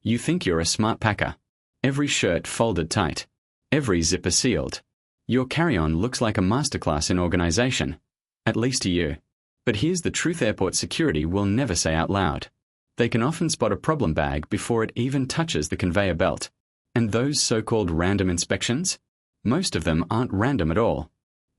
You think you're a smart packer. Every shirt folded tight. Every zipper sealed. Your carry-on looks like a masterclass in organization. At least to you. But here's the truth: airport security will never say out loud. They can often spot a problem bag before it even touches the conveyor belt. And those so-called random inspections? Most of them aren't random at all.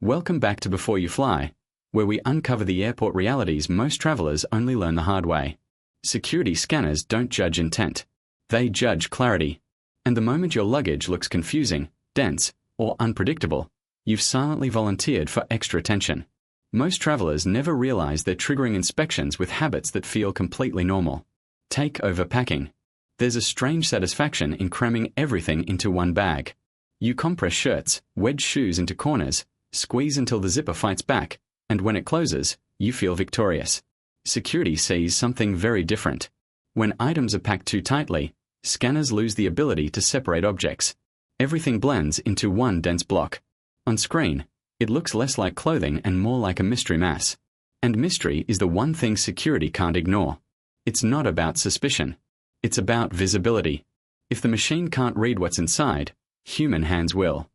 Welcome back to Before You Fly, where we uncover the airport realities most travelers only learn the hard way. Security scanners don't judge intent. They judge clarity. And the moment your luggage looks confusing, dense, or unpredictable, you've silently volunteered for extra attention. Most travelers never realize they're triggering inspections with habits that feel completely normal. Take overpacking. There's a strange satisfaction in cramming everything into one bag. You compress shirts, wedge shoes into corners, squeeze until the zipper fights back, and when it closes, you feel victorious. Security sees something very different. When items are packed too tightly, scanners lose the ability to separate objects. Everything blends into one dense block. On screen, it looks less like clothing and more like a mystery mass. And mystery is the one thing security can't ignore. It's not about suspicion. It's about visibility. If the machine can't read what's inside, human hands will.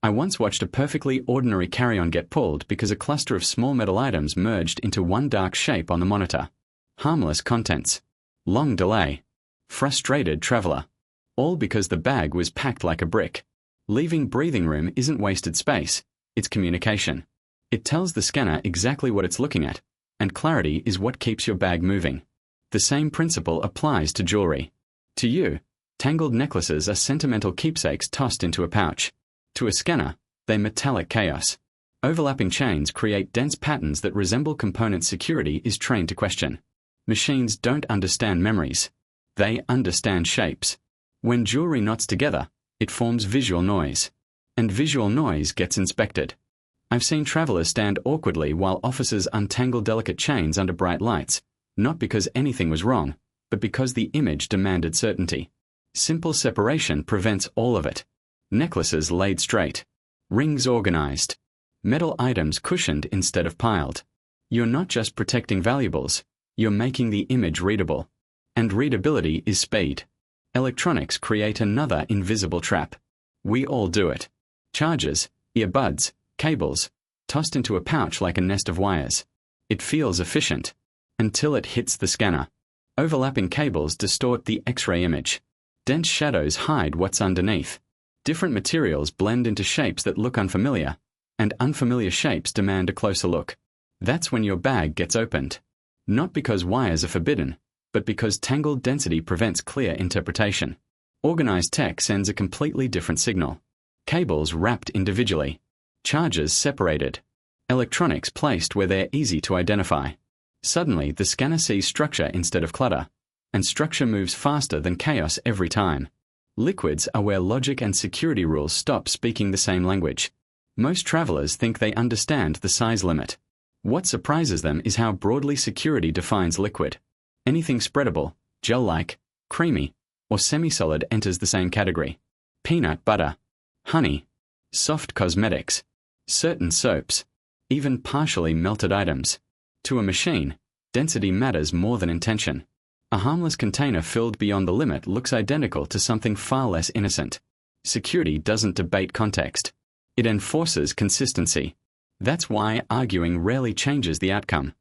I once watched a perfectly ordinary carry-on get pulled because a cluster of small metal items merged into one dark shape on the monitor. Harmless contents. Long delay. Frustrated traveler. All because the bag was packed like a brick. Leaving breathing room isn't wasted space. It's communication. It tells the scanner exactly what it's looking at, and clarity is what keeps your bag moving. The same principle applies to jewelry. To you, tangled necklaces are sentimental keepsakes tossed into a pouch. To a scanner, they're metallic chaos. Overlapping chains create dense patterns that resemble components security is trained to question. Machines don't understand memories. They understand shapes. When jewelry knots together, it forms visual noise. And visual noise gets inspected. I've seen travelers stand awkwardly while officers untangle delicate chains under bright lights, not because anything was wrong, but because the image demanded certainty. Simple separation prevents all of it. Necklaces laid straight. Rings organized. Metal items cushioned instead of piled. You're not just protecting valuables, you're making the image readable. And readability is speed. Electronics create another invisible trap. We all do it. Chargers, earbuds, cables, tossed into a pouch like a nest of wires. It feels efficient. Until it hits the scanner. Overlapping cables distort the X-ray image. Dense shadows hide what's underneath. Different materials blend into shapes that look unfamiliar, and unfamiliar shapes demand a closer look. That's when your bag gets opened. Not because wires are forbidden, but because tangled density prevents clear interpretation. Organized tech sends a completely different signal. Cables wrapped individually. Chargers separated. Electronics placed where they're easy to identify. Suddenly, the scanner sees structure instead of clutter, and structure moves faster than chaos every time. Liquids are where logic and security rules stop speaking the same language. Most travelers think they understand the size limit. What surprises them is how broadly security defines liquid. Anything spreadable, gel-like, creamy, or semi-solid enters the same category. Peanut butter, honey, soft cosmetics, certain soaps, even partially melted items. To a machine, density matters more than intention. A harmless container filled beyond the limit looks identical to something far less innocent. Security doesn't debate context. It enforces consistency. That's why arguing rarely changes the outcome.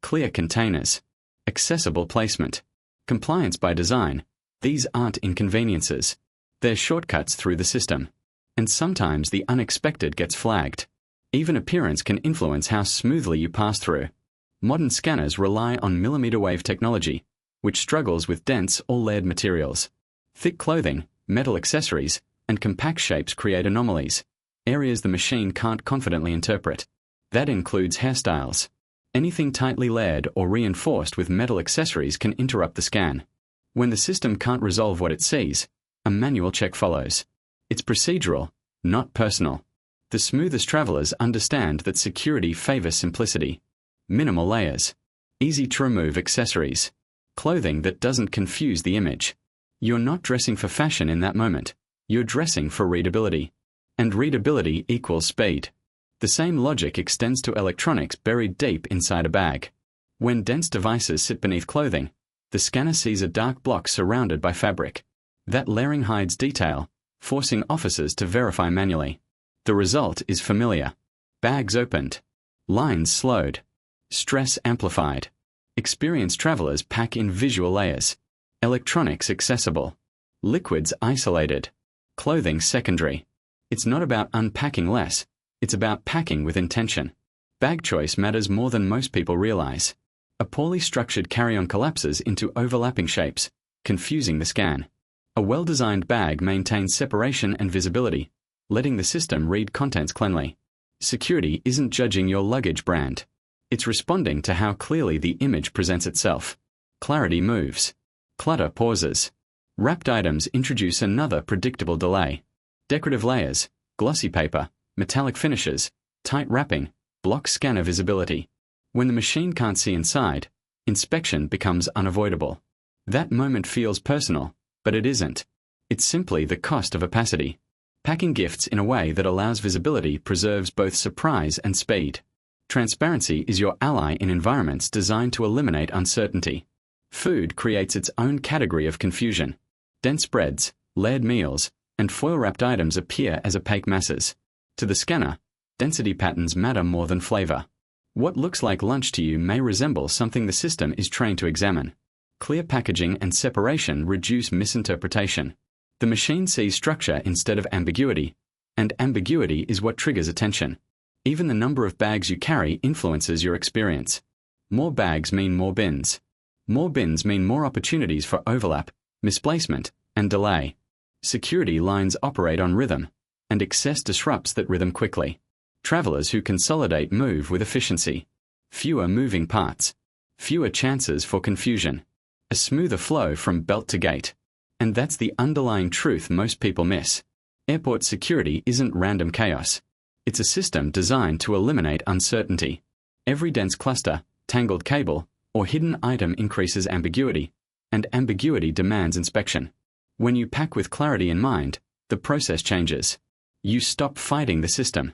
Clear containers. Accessible placement. Compliance by design. These aren't inconveniences. They're shortcuts through the system. And sometimes the unexpected gets flagged. Even appearance can influence how smoothly you pass through. Modern scanners rely on millimeter wave technology, which struggles with dense or layered materials. Thick clothing, metal accessories, and compact shapes create anomalies, areas the machine can't confidently interpret. That includes hairstyles. Anything tightly layered or reinforced with metal accessories can interrupt the scan. When the system can't resolve what it sees, a manual check follows. It's procedural, not personal. The smoothest travelers understand that security favors simplicity. Minimal layers. Easy to remove accessories. Clothing that doesn't confuse the image. You're not dressing for fashion in that moment. You're dressing for readability. And readability equals speed. The same logic extends to electronics buried deep inside a bag. When dense devices sit beneath clothing, The scanner sees a dark block surrounded by fabric. That layering hides detail, forcing officers to verify manually. The result is familiar. Bags opened. Lines slowed. Stress amplified. Experienced travelers pack in visual layers. Electronics accessible. Liquids isolated. Clothing secondary. It's not about unpacking less, it's about packing with intention. Bag choice matters more than most people realize. A poorly structured carry-on collapses into overlapping shapes, confusing the scan. A well-designed bag maintains separation and visibility, letting the system read contents cleanly. Security isn't judging your luggage brand. It's responding to how clearly the image presents itself. Clarity moves. Clutter pauses. Wrapped items introduce another predictable delay. Decorative layers, glossy paper, metallic finishes, tight wrapping, block scanner visibility. When the machine can't see inside, inspection becomes unavoidable. That moment feels personal, but it isn't. It's simply the cost of opacity. Packing gifts in a way that allows visibility preserves both surprise and speed. Transparency is your ally in environments designed to eliminate uncertainty. Food creates its own category of confusion. Dense breads, layered meals, and foil-wrapped items appear as opaque masses. To the scanner, density patterns matter more than flavor. What looks like lunch to you may resemble something the system is trained to examine. Clear packaging and separation reduce misinterpretation. The machine sees structure instead of ambiguity, and ambiguity is what triggers attention. Even the number of bags you carry influences your experience. More bags mean more bins. More bins mean more opportunities for overlap, misplacement, and delay. Security lines operate on rhythm, and excess disrupts that rhythm quickly. Travelers who consolidate move with efficiency. Fewer moving parts. Fewer chances for confusion. A smoother flow from belt to gate. And that's the underlying truth most people miss. Airport security isn't random chaos. It's a system designed to eliminate uncertainty. Every dense cluster, tangled cable, or hidden item increases ambiguity, and ambiguity demands inspection. When you pack with clarity in mind, the process changes. You stop fighting the system.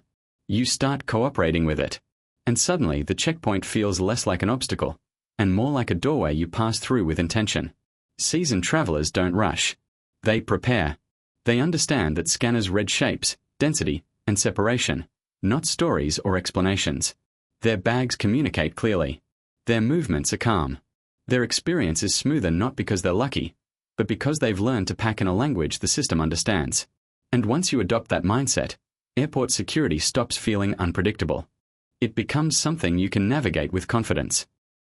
You start cooperating with it. And suddenly the checkpoint feels less like an obstacle, and more like a doorway you pass through with intention. Seasoned travelers don't rush. They prepare. They understand that scanners read shapes, density, and separation, not stories or explanations. Their bags communicate clearly. Their movements are calm. Their experience is smoother not because they're lucky, but because they've learned to pack in a language the system understands. And once you adopt that mindset, airport security stops feeling unpredictable. It becomes something you can navigate with confidence.